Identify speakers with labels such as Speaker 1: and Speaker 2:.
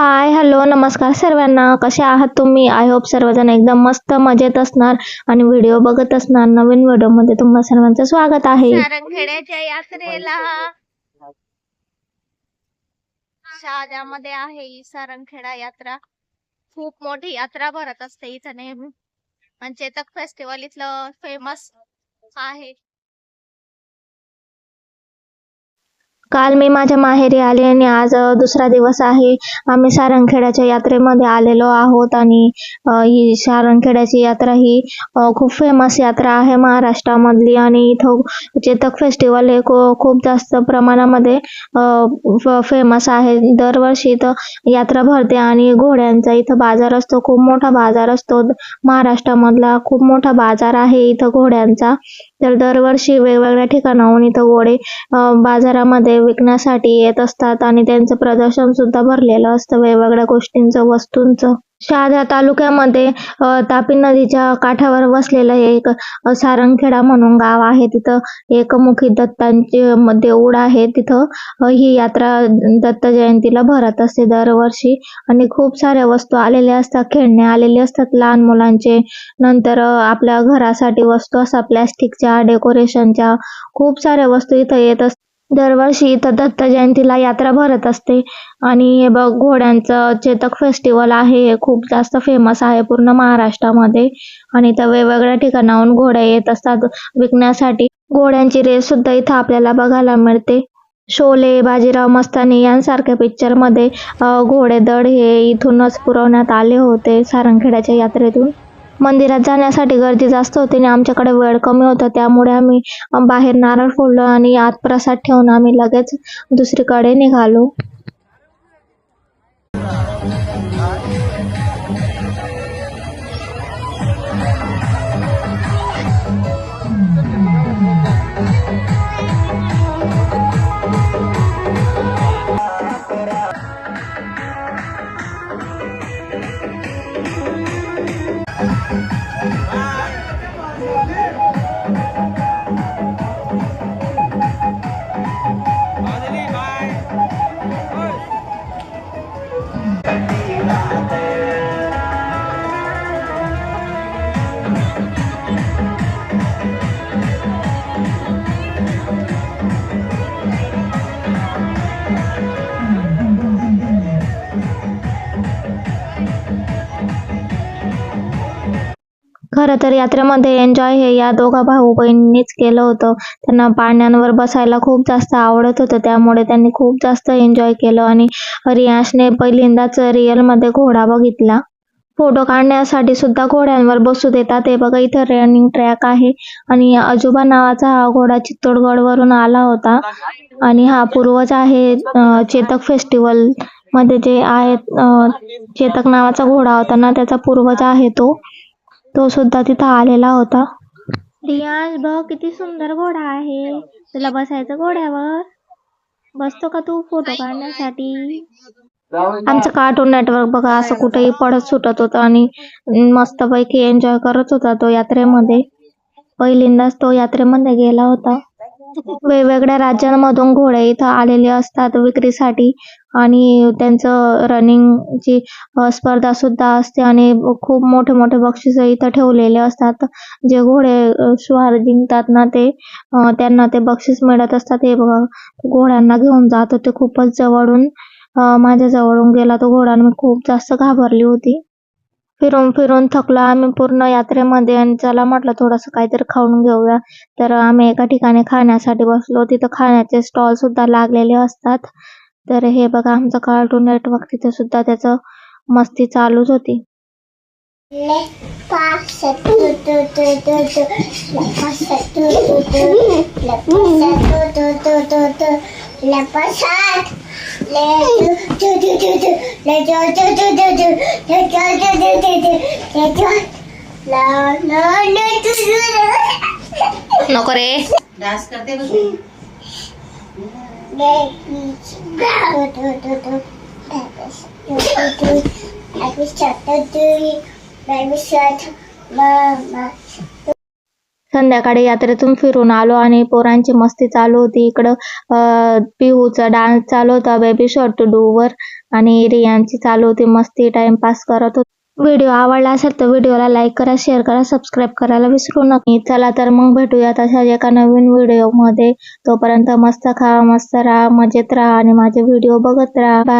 Speaker 1: हाय, hello, नमस्कार सर्वांना. कसे आहात तुम्ही? आय होप सर्वजण एकदम मस्त मजेत असणार आणि व्हिडिओ बघत असणार. नवीन व्हिडिओमध्ये तुम्हा सर्वांचं स्वागत आहे.
Speaker 2: सारंगखेड्याच्या यात्रेला शहाद्यामध्ये आहे ही सारंगखेडा यात्रा. खूप मोठी यात्रा भरत असते इथं नेहमी. आणि चेतक फेस्टिवल इथलं फेमस आहे.
Speaker 1: काल मी माझ्या माहेरी आले आणि आज दुसरा दिवस आहे. आम्ही सारंगखेड्याच्या यात्रेमध्ये आलेलो आहोत आणि ही सारंगखेड्याची यात्रा ही खूप फेमस यात्रा आहे महाराष्ट्रामधली आणि इथं चेतक फेस्टिवल हे खूप जास्त प्रमाणामध्ये फेमस आहे. दरवर्षी इथं यात्रा भरते आणि घोड्यांचा इथं बाजार असतो. खूप मोठा बाजार असतो. महाराष्ट्रामधला खूप मोठा बाजार आहे इथं घोड्यांचा. तर दरवर्षी वेगवेगळ्या ठिकाणाहून इथं घोडे बाजारामध्ये विकण्यासाठी येत असतात आणि त्यांचं प्रदर्शन सुद्धा भरलेलं असतं वेगवेगळ्या गोष्टींचं, वस्तूंचं. शहादा तालुक्यामध्ये तापी नदीच्या काठावर वसलेलं हे एक सारंगखेडा म्हणून गाव आहे. तिथं एकमुखी दत्तांचे देऊळ आहे. तिथं ही यात्रा दत्त जयंतीला भरत असते दरवर्षी आणि खूप साऱ्या वस्तू आलेल्या असतात, खेळणे आलेले असतात लहान मुलांचे. नंतर आपल्या घरासाठी वस्तू असतात प्लॅस्टिकच्या, डेकोरेशनच्या, खूप साऱ्या वस्तू इथं येत असतात. दरवर्षी इथं दत्त जयंतीला यात्रा भरत असते आणि हे बघ घोड्यांचं चेतक फेस्टिवल आहे. हे खूप जास्त फेमस आहे पूर्ण महाराष्ट्रामध्ये आणि इथं वेगवेगळ्या ठिकाणाहून घोडे येत असतात विकण्यासाठी. घोड्यांची रेस सुद्धा इथं आपल्याला बघायला मिळते. शोले, बाजीराव मस्तानी यांसारख्या पिक्चर मध्ये घोडेदळ हे इथूनच पुरवण्यात आले होते सारंगखेड्याच्या यात्रेतून. मंदिरात जाण्यासाठी गर्दी जास्त होती आणि आमच्याकडे वेळ कमी होता, त्यामुळे आम्ही बाहेर नारळ फोडलं आणि आत प्रसाद ठेवून आम्ही लगेच दुसरीकडे निघालो. खरं तर यात्रेमध्ये एन्जॉय हे या दोघा भाऊ बहिणींनीच केलं होतं. त्यांना पाळण्यांवर बसायला खूप जास्त आवडत होतं, त्यामुळे त्यांनी खूप जास्त एन्जॉय केलं आणि रियांशने पहिल्यांदाच रिअलमध्ये घोडा बघितला. फोटो काढण्यासाठी सुद्धा घोड्यांवर बसू देतात. हे बघा इथं रनिंग ट्रॅक आहे आणि आजोबा नावाचा हा घोडा चित्तोडगडवरून आला होता आणि हा पूर्वज आहे चेतक फेस्टिवल मध्ये जे आहेत. चेतक नावाचा घोडा होता ना, त्याचा पूर्वज आहे तो सुद्धा तिथं आलेला होता. रियांश बघ किती सुंदर घोडा आहे. तुला बसायचं घोड्यावर? बसतो का तू फोटो काढण्यासाठी? आमचं कार्टून नेटवर्क बघा असं कुठेही पडत सुटत होतं आणि मस्तपैकी एन्जॉय करत होता तो यात्रेमध्ये. पहिल्यांदाच तो यात्रेमध्ये गेला होता. वेगवेगळ्या राज्यांमधून घोडे इथं आलेले असतात विक्रीसाठी आणि त्यांचं रनिंगची स्पर्धा सुद्धा असते आणि खूप मोठे मोठे बक्षीस इथं ठेवलेले असतात. जे घोडे स्वार जिंकतात ना त्यांना ते बक्षीस मिळत असतात. हे बघा घोड्यांना घेऊन जात होते खूपच जवळून. माझ्या जवळून गेला तो घोडा आणि मी खूप जास्त घाबरली होती. फिरून फिरून थकलो आम्ही पूर्ण यात्रेमध्ये आणि चला म्हटलं थोडंसं काहीतरी खाऊन घेऊया. तर आम्ही एका ठिकाणी खाण्यासाठी बसलो. तिथं खाण्याचे स्टॉल सुद्धा लागलेले असतात. तर हे बघा आमचं कार्टून नेटवर्क तिथे सुद्धा त्याचं मस्ती चालूच होती.
Speaker 2: नको रे डान्स करते
Speaker 1: संध्याकाळी यात्रेतून फिरून आलो आणि पोरांची मस्ती चालू होती. इकडं पिहूचा डान्स चालू होता बेबी शॉर्ट टू डू वर आणि रियांची चालू होती मस्ती, टाइमपास करत होती. व्हिडिओ आवडला असेल तर व्हिडिओला लाईक करा, शेअर करा, सबस्क्राईब करायला विसरू नका. चला तर मग भेटूयात अशाच एका नवीन व्हिडिओमध्ये. तोपर्यंत मस्त खा, मस्त राहा, मजेत राहा आणि माझे व्हिडिओ बघत राहा. बाय.